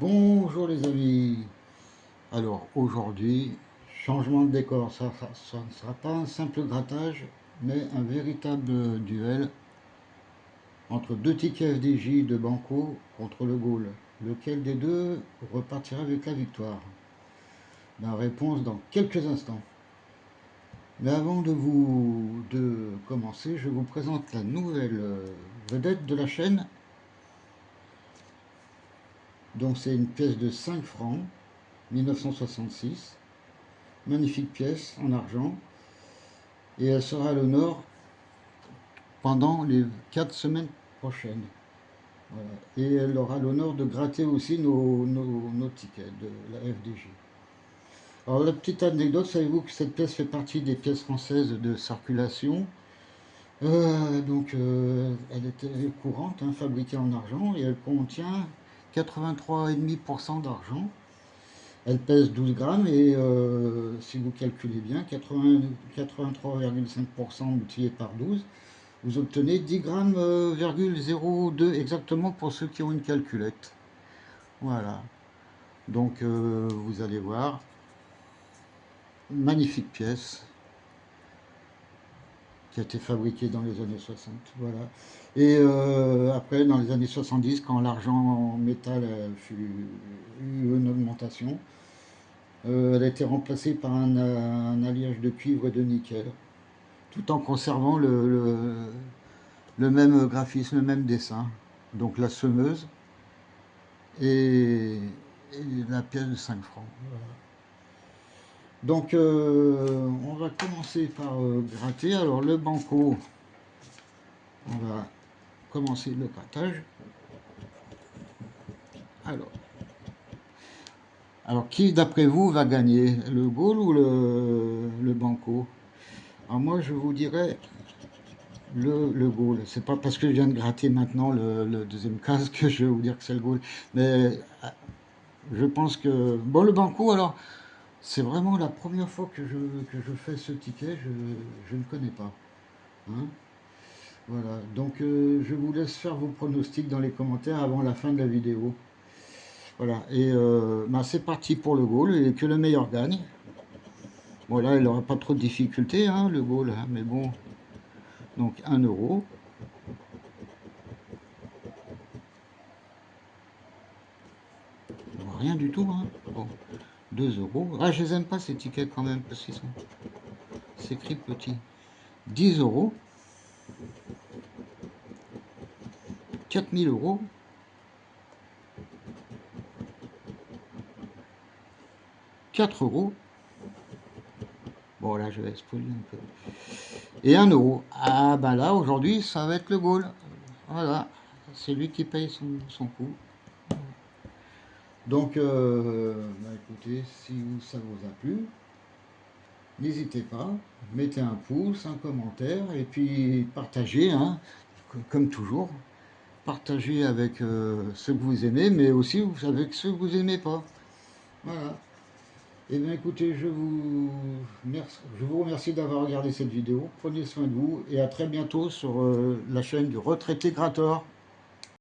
Bonjour les amis. Alors aujourd'hui, changement de décor. Ça ne sera pas un simple grattage, mais un véritable duel entre deux tickets FDJ de Banco contre le Gaulle. Lequel des deux repartira avec la victoire? La réponse dans quelques instants. Mais avant de commencer, je vous présente la nouvelle vedette de la chaîne. Donc c'est une pièce de 5 francs, 1966. Magnifique pièce en argent. Et elle sera à l'honneur pendant les 4 semaines prochaines. Voilà. Et elle aura l'honneur de gratter aussi nos tickets de la FDJ. Alors la petite anecdote, savez-vous que cette pièce fait partie des pièces françaises de circulation. Elle était courante, hein, fabriquée en argent, et elle contient 83,5% d'argent. Elle pèse 12 grammes et si vous calculez bien, 83,5% multiplié par 12, vous obtenez 10 grammes, 0,02 exactement pour ceux qui ont une calculette. Voilà. Donc vous allez voir, magnifique pièce qui a été fabriquée dans les années 60. Voilà. Et après, dans les années 70, quand l'argent en métal eu une augmentation, elle a été remplacée par un alliage de cuivre et de nickel, tout en conservant le même graphisme, le même dessin. Donc la semeuse et, et la pièce de 5 francs. Voilà. Donc on va commencer par gratter. Alors le banco, on va commencer le grattage. Alors, alors qui d'après vous va gagner? Le Gaulle ou le banco? Alors moi je vous dirais le Gaulle. C'est pas parce que je viens de gratter maintenant le deuxième case que je vais vous dire que c'est le Gaulle. Mais je pense que... Bon, le banco, alors, c'est vraiment la première fois que je fais ce ticket. Je ne connais pas. Hein. Voilà. Donc, je vous laisse faire vos pronostics dans les commentaires avant la fin de la vidéo. Voilà. Et bah, c'est parti pour le Gaulle et que le meilleur gagne. Voilà, il n'aura pas trop de difficultés, hein, le Gaulle. Hein, mais bon. Donc, 1 euro. Rien du tout, hein. Bon, 2 euros. Ah, je les aime pas ces tickets quand même, parce qu'ils sont... C'est écrit petit. 10 euros. 4000 euros. 4 euros. Bon, là, je vais spoiler un peu. Et 1 euro. Ah, ben là, aujourd'hui, ça va être le Gaulle. Voilà. C'est lui qui paye son coup. Donc, bah, écoutez, si ça vous a plu, n'hésitez pas, mettez un pouce, un commentaire, et puis partagez, hein, comme toujours. Partagez avec ceux que vous aimez, mais aussi avec ceux que vous n'aimez pas. Voilà. Eh bien écoutez, je vous remercie d'avoir regardé cette vidéo. Prenez soin de vous et à très bientôt sur la chaîne du Retraité Gratteur.